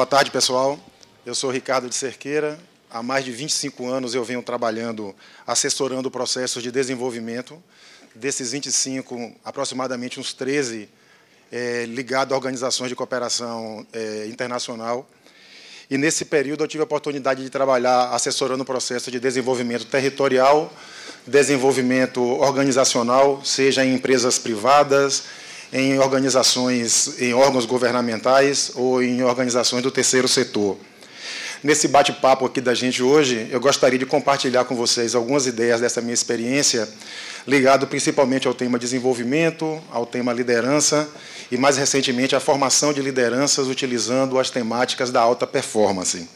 Boa tarde, pessoal. Eu sou Ricardo de Cerqueira. Há mais de 25 anos eu venho trabalhando, assessorando processos de desenvolvimento. Desses 25, aproximadamente uns 13 ligados a organizações de cooperação internacional. E, nesse período, eu tive a oportunidade de trabalhar assessorando o processo de desenvolvimento territorial, desenvolvimento organizacional, seja em empresas privadas, em organizações, em órgãos governamentais ou em organizações do terceiro setor. Nesse bate-papo aqui da gente hoje, eu gostaria de compartilhar com vocês algumas ideias dessa minha experiência, ligado principalmente ao tema desenvolvimento, ao tema liderança e, mais recentemente, à formação de lideranças utilizando as temáticas da alta performance.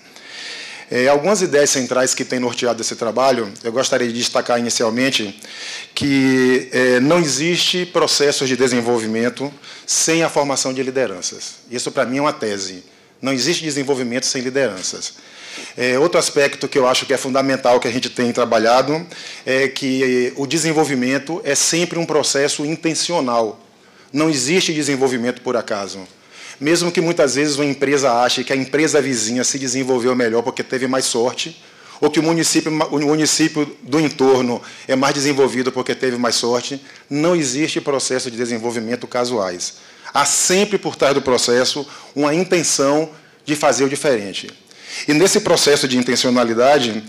Algumas ideias centrais que têm norteado esse trabalho, eu gostaria de destacar inicialmente que não existe processo de desenvolvimento sem a formação de lideranças. Isso, para mim, é uma tese. Não existe desenvolvimento sem lideranças. Outro aspecto que eu acho que é fundamental que a gente tem trabalhado é que o desenvolvimento é sempre um processo intencional. Não existe desenvolvimento por acaso. Mesmo que muitas vezes uma empresa ache que a empresa vizinha se desenvolveu melhor porque teve mais sorte, ou que o município do entorno é mais desenvolvido porque teve mais sorte, não existe processo de desenvolvimento casuais. Há sempre por trás do processo uma intenção de fazer o diferente. E nesse processo de intencionalidade,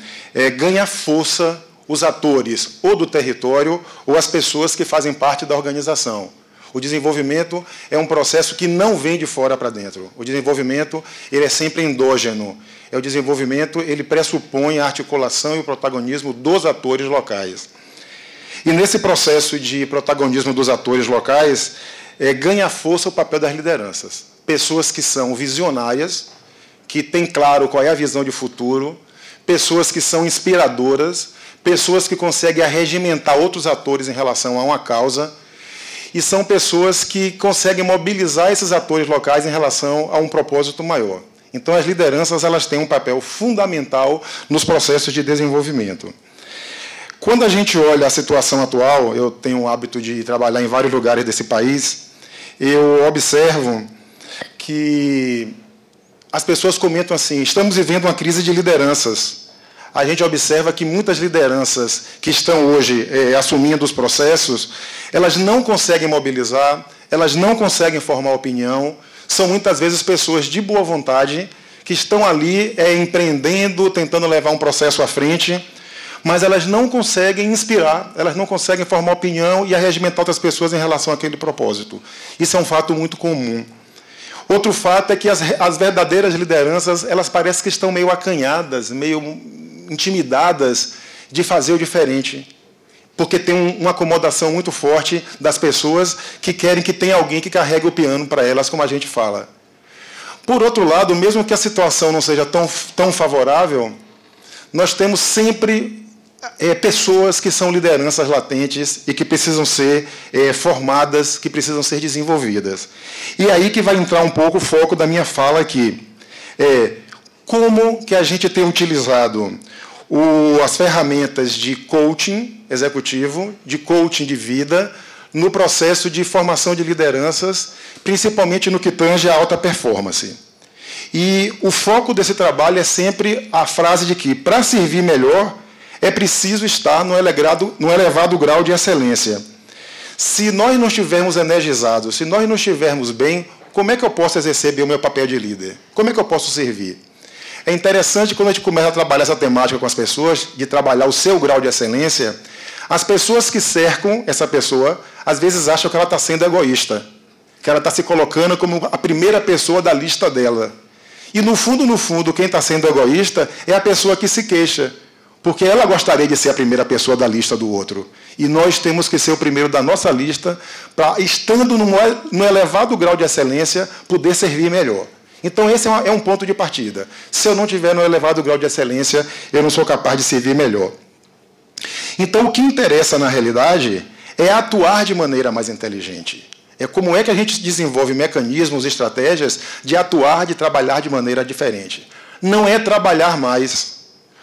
ganha força os atores ou do território ou as pessoas que fazem parte da organização. O desenvolvimento é um processo que não vem de fora para dentro. O desenvolvimento ele é sempre endógeno. O desenvolvimento ele pressupõe a articulação e o protagonismo dos atores locais. E nesse processo de protagonismo dos atores locais, ganha força o papel das lideranças. Pessoas que são visionárias, que têm claro qual é a visão de futuro, pessoas que são inspiradoras, pessoas que conseguem arregimentar outros atores em relação a uma causa, e são pessoas que conseguem mobilizar esses atores locais em relação a um propósito maior. Então, as lideranças elas têm um papel fundamental nos processos de desenvolvimento. Quando a gente olha a situação atual, eu tenho o hábito de trabalhar em vários lugares desse país, eu observo que as pessoas comentam assim, estamos vivendo uma crise de lideranças. A gente observa que muitas lideranças que estão hoje assumindo os processos, elas não conseguem mobilizar, elas não conseguem formar opinião, são muitas vezes pessoas de boa vontade que estão ali empreendendo, tentando levar um processo à frente, mas elas não conseguem inspirar, elas não conseguem formar opinião e arregimentar outras pessoas em relação àquele propósito. Isso é um fato muito comum. Outro fato é que as verdadeiras lideranças, elas parecem que estão meio acanhadas, meio intimidadas de fazer o diferente, porque tem uma acomodação muito forte das pessoas que querem que tenha alguém que carregue o piano para elas, como a gente fala. Por outro lado, mesmo que a situação não seja tão favorável, nós temos sempre pessoas que são lideranças latentes e que precisam ser formadas, que precisam ser desenvolvidas. E é aí que vai entrar um pouco o foco da minha fala aqui. Como que a gente tem utilizado as ferramentas de coaching executivo, de coaching de vida, no processo de formação de lideranças, principalmente no que tange a alta performance. E o foco desse trabalho é sempre a frase de que, para servir melhor, é preciso estar no elevado grau de excelência. Se nós não estivermos energizados, se nós não estivermos bem, como é que eu posso exercer bem o meu papel de líder? Como é que eu posso servir? É interessante, quando a gente começa a trabalhar essa temática com as pessoas, de trabalhar o seu grau de excelência, as pessoas que cercam essa pessoa, às vezes acham que ela está sendo egoísta, que ela está se colocando como a primeira pessoa da lista dela. E, no fundo, quem está sendo egoísta é a pessoa que se queixa, porque ela gostaria de ser a primeira pessoa da lista do outro. E nós temos que ser o primeiro da nossa lista para, estando no elevado grau de excelência, poder servir melhor. Então, esse é um ponto de partida. Se eu não tiver no elevado grau de excelência, eu não sou capaz de servir melhor. Então, o que interessa, na realidade, é atuar de maneira mais inteligente. É como é que a gente desenvolve mecanismos, estratégias de atuar, de trabalhar de maneira diferente. Não é trabalhar mais.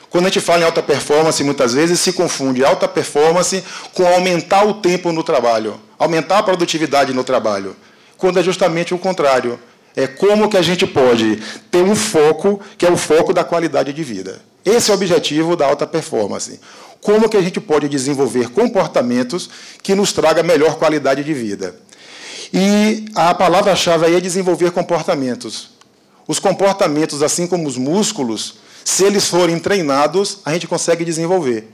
Quando a gente fala em alta performance, muitas vezes se confunde alta performance com aumentar o tempo no trabalho, aumentar a produtividade no trabalho, quando é justamente o contrário. É como que a gente pode ter um foco, que é o foco da qualidade de vida. Esse é o objetivo da alta performance. Como que a gente pode desenvolver comportamentos que nos tragam melhor qualidade de vida. E a palavra-chave aí é desenvolver comportamentos. Os comportamentos, assim como os músculos, se eles forem treinados, a gente consegue desenvolver.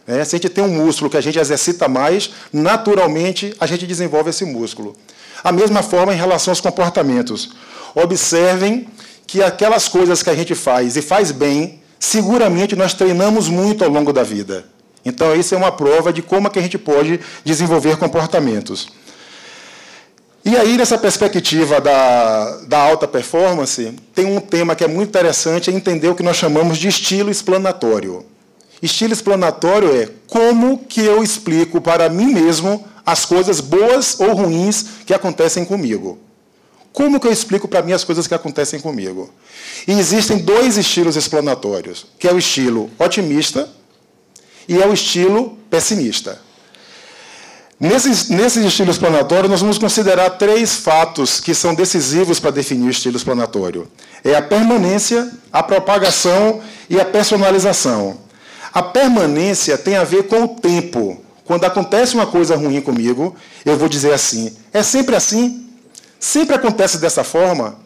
Se a gente tem um músculo que a gente exercita mais, naturalmente a gente desenvolve esse músculo. A mesma forma em relação aos comportamentos. Observem que aquelas coisas que a gente faz e faz bem, seguramente nós treinamos muito ao longo da vida. Então, isso é uma prova de como é que a gente pode desenvolver comportamentos. E aí, nessa perspectiva da alta performance, tem um tema que é muito interessante, é entender o que nós chamamos de estilo explanatório. Estilo explanatório é como que eu explico para mim mesmo as coisas boas ou ruins que acontecem comigo. Como que eu explico para mim as coisas que acontecem comigo? E existem dois estilos explanatórios, que é o estilo otimista e é o estilo pessimista. Nesse estilo explanatório, nós vamos considerar 3 fatos que são decisivos para definir o estilo explanatório. É a permanência, a propagação e a personalização. A permanência tem a ver com o tempo. Quando acontece uma coisa ruim comigo, eu vou dizer assim, é sempre assim? Sempre acontece dessa forma?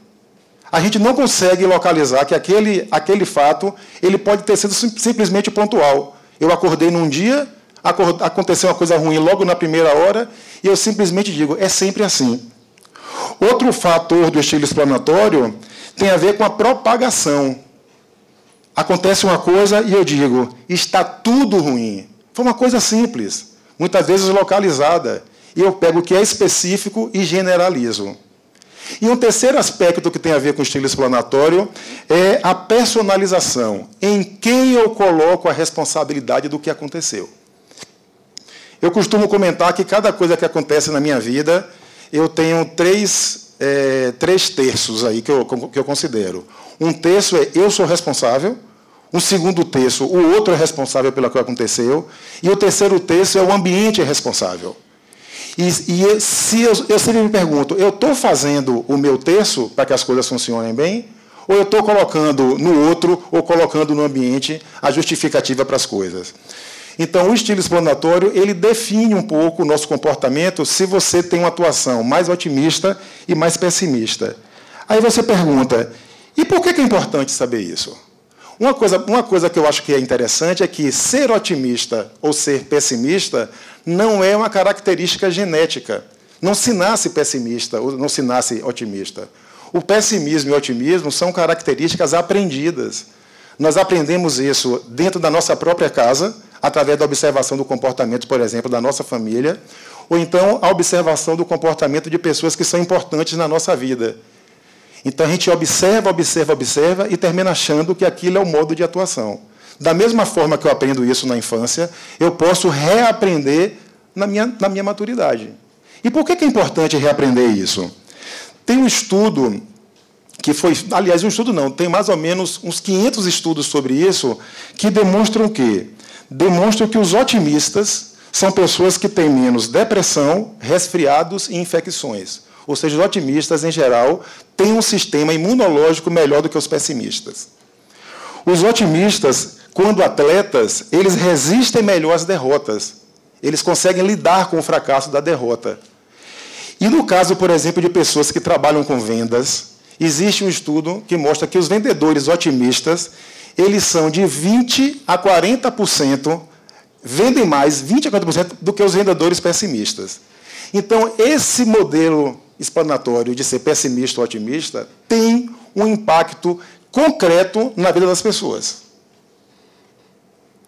A gente não consegue localizar que aquele fato ele pode ter sido simplesmente pontual. Eu acordei num dia, aconteceu uma coisa ruim logo na primeira hora, e eu simplesmente digo, é sempre assim. Outro fator do estilo explanatório tem a ver com a propagação. Acontece uma coisa e eu digo, está tudo ruim. Foi uma coisa simples, muitas vezes localizada. E eu pego o que é específico e generalizo. E um terceiro aspecto que tem a ver com o estilo explanatório é a personalização. Em quem eu coloco a responsabilidade do que aconteceu. Eu costumo comentar que cada coisa que acontece na minha vida, eu tenho três terços aí que eu considero. Um terço é eu sou responsável, um segundo terço, o outro é responsável pelo que aconteceu, e o terceiro terço é o ambiente responsável. E se eu sempre me pergunto, eu estou fazendo o meu terço para que as coisas funcionem bem, ou eu estou colocando no outro, ou colocando no ambiente a justificativa para as coisas? Então, o estilo explanatório, ele define um pouco o nosso comportamento se você tem uma atuação mais otimista e mais pessimista. Aí você pergunta, e por que é importante saber isso? Uma coisa que eu acho que é interessante é que ser otimista ou ser pessimista não é uma característica genética. Não se nasce pessimista ou não se nasce otimista. O pessimismo e o otimismo são características aprendidas. Nós aprendemos isso dentro da nossa própria casa, através da observação do comportamento, por exemplo, da nossa família, ou então a observação do comportamento de pessoas que são importantes na nossa vida. Então, a gente observa e termina achando que aquilo é o modo de atuação. Da mesma forma que eu aprendo isso na infância, eu posso reaprender na minha maturidade. E por que é importante reaprender isso? Tem um estudo que foi... Aliás, um estudo não, tem mais ou menos uns 500 estudos sobre isso que demonstram o quê? Demonstram que os otimistas são pessoas que têm menos depressão, resfriados e infecções. Ou seja, os otimistas, em geral, têm um sistema imunológico melhor do que os pessimistas. Os otimistas, quando atletas, eles resistem melhor às derrotas. Eles conseguem lidar com o fracasso da derrota. E no caso, por exemplo, de pessoas que trabalham com vendas, existe um estudo que mostra que os vendedores otimistas, eles são de 20% a 40%, vendem mais 20% a 40% do que os vendedores pessimistas. Então, esse modelo explanatório de ser pessimista ou otimista tem um impacto concreto na vida das pessoas.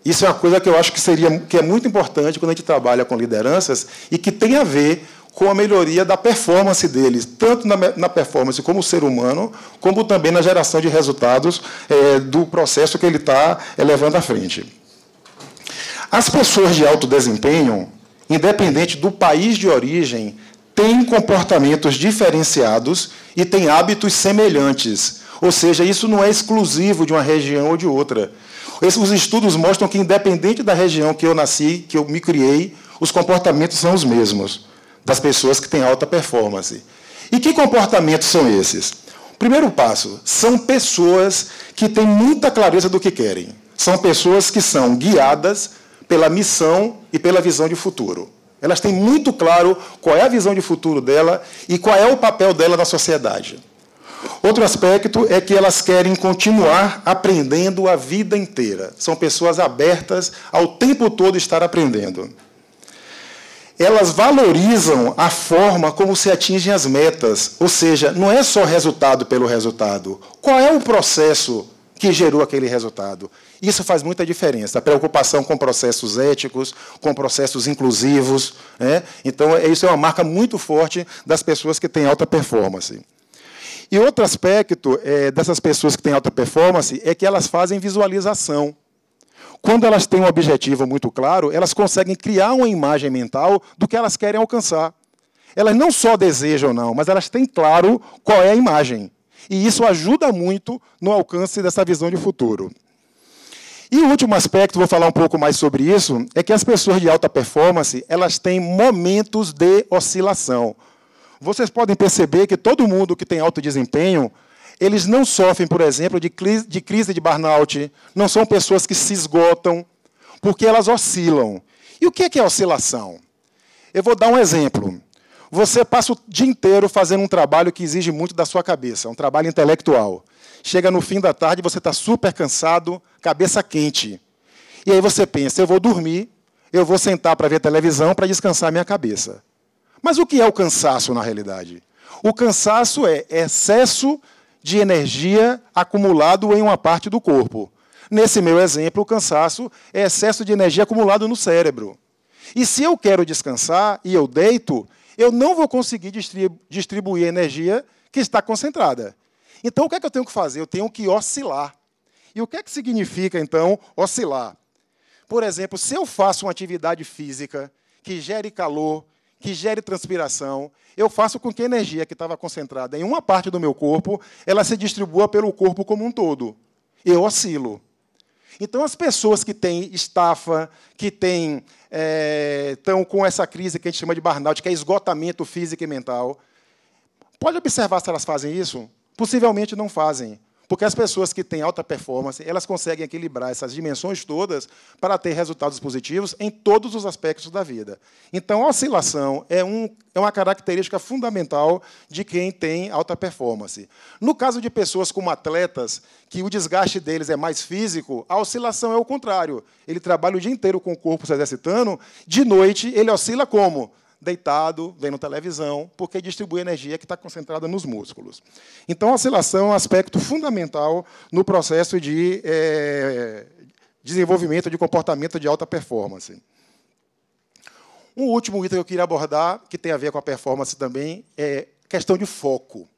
Isso é uma coisa que eu acho que é muito importante quando a gente trabalha com lideranças e que tem a ver com a melhoria da performance deles, tanto na performance como ser humano, como também na geração de resultados do processo que ele está levando à frente. As pessoas de alto desempenho, independente do país de origem, têm comportamentos diferenciados e têm hábitos semelhantes. Ou seja, isso não é exclusivo de uma região ou de outra. Os estudos mostram que, independente da região que eu nasci, que eu me criei, os comportamentos são os mesmos das pessoas que têm alta performance. E que comportamentos são esses? Primeiro passo, são pessoas que têm muita clareza do que querem. São pessoas que são guiadas pela missão e pela visão de futuro. Elas têm muito claro qual é a visão de futuro dela e qual é o papel dela na sociedade. Outro aspecto é que elas querem continuar aprendendo a vida inteira. São pessoas abertas ao tempo todo estar aprendendo. Elas valorizam a forma como se atingem as metas, ou seja, não é só resultado pelo resultado. Qual é o processo que gerou aquele resultado? Isso faz muita diferença. A preocupação com processos éticos, com processos inclusivos, né? Então, isso é uma marca muito forte das pessoas que têm alta performance. E outro aspecto dessas pessoas que têm alta performance é que elas fazem visualização. Quando elas têm um objetivo muito claro, elas conseguem criar uma imagem mental do que elas querem alcançar. Elas não só desejam, não, mas elas têm claro qual é a imagem. E isso ajuda muito no alcance dessa visão de futuro. E o último aspecto, vou falar um pouco mais sobre isso, é que as pessoas de alta performance, elas têm momentos de oscilação. Vocês podem perceber que todo mundo que tem alto desempenho, eles não sofrem, por exemplo, de crise de burnout, não são pessoas que se esgotam, porque elas oscilam. E o que é oscilação? Eu vou dar um exemplo. Você passa o dia inteiro fazendo um trabalho que exige muito da sua cabeça, um trabalho intelectual. Chega no fim da tarde, você está super cansado, cabeça quente. E aí você pensa, eu vou dormir, eu vou sentar para ver televisão para descansar minha cabeça. Mas o que é o cansaço, na realidade? O cansaço é excesso de energia acumulado em uma parte do corpo. Nesse meu exemplo, o cansaço é excesso de energia acumulado no cérebro. E se eu quero descansar e eu deito, eu não vou conseguir distribuir a energia que está concentrada. Então, o que é que eu tenho que fazer? Eu tenho que oscilar. E o que é que significa, então, oscilar? Por exemplo, se eu faço uma atividade física que gere calor, que gere transpiração, eu faço com que a energia que estava concentrada em uma parte do meu corpo, ela se distribua pelo corpo como um todo. Eu oscilo. Então, as pessoas que têm estafa, que estão com essa crise que a gente chama de burnout, que é esgotamento físico e mental, pode observar se elas fazem isso? Possivelmente não fazem. Porque as pessoas que têm alta performance, elas conseguem equilibrar essas dimensões todas para ter resultados positivos em todos os aspectos da vida. Então, a oscilação é uma característica fundamental de quem tem alta performance. No caso de pessoas como atletas, que o desgaste deles é mais físico, a oscilação é o contrário. Ele trabalha o dia inteiro com o corpo se exercitando, de noite ele oscila como? Deitado, vendo televisão, porque distribui energia que está concentrada nos músculos. Então, a oscilação é um aspecto fundamental no processo de desenvolvimento de comportamento de alta performance. Um último item que eu queria abordar, que tem a ver com a performance também, é questão de foco.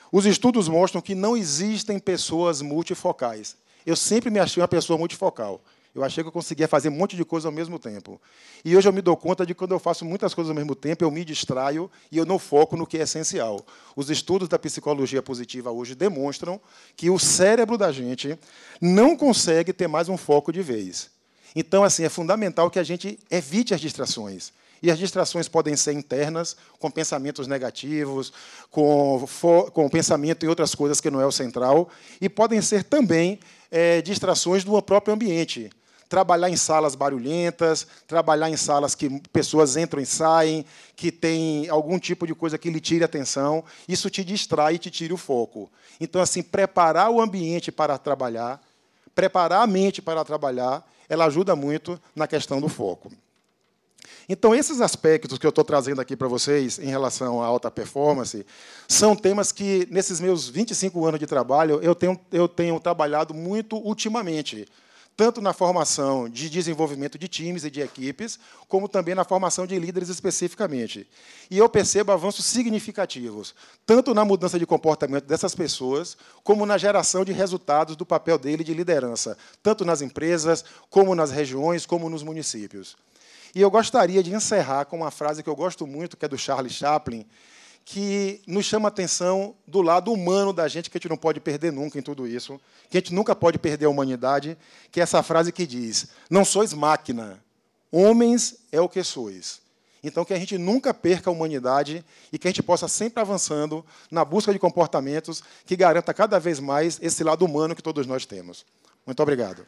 Os estudos mostram que não existem pessoas multifocais. Eu sempre me achei uma pessoa multifocal. Eu achei que eu conseguia fazer um monte de coisa ao mesmo tempo. E hoje eu me dou conta de que, quando eu faço muitas coisas ao mesmo tempo, eu me distraio e eu não foco no que é essencial. Os estudos da psicologia positiva hoje demonstram que o cérebro da gente não consegue ter mais um foco de vez. Então, assim, é fundamental que a gente evite as distrações. E as distrações podem ser internas, com pensamentos negativos, com pensamento em outras coisas que não é o central, e podem ser também distrações do próprio ambiente. Trabalhar em salas barulhentas, trabalhar em salas que pessoas entram e saem, que tem algum tipo de coisa que lhe tire a atenção, isso te distrai e te tira o foco. Então, assim, preparar o ambiente para trabalhar, preparar a mente para trabalhar, ela ajuda muito na questão do foco. Então, esses aspectos que eu estou trazendo aqui para vocês em relação à alta performance são temas que, nesses meus 25 anos de trabalho, eu tenho trabalhado muito ultimamente, tanto na formação de desenvolvimento de times e de equipes, como também na formação de líderes especificamente. E eu percebo avanços significativos, tanto na mudança de comportamento dessas pessoas, como na geração de resultados do papel dele de liderança, tanto nas empresas, como nas regiões, como nos municípios. E eu gostaria de encerrar com uma frase que eu gosto muito, que é do Charles Chaplin, que nos chama a atenção do lado humano da gente, que a gente não pode perder nunca em tudo isso, que a gente nunca pode perder a humanidade, que é essa frase que diz: não sois máquina, homens é o que sois. Então, que a gente nunca perca a humanidade e que a gente possa sempre avançando na busca de comportamentos que garanta cada vez mais esse lado humano que todos nós temos. Muito obrigado.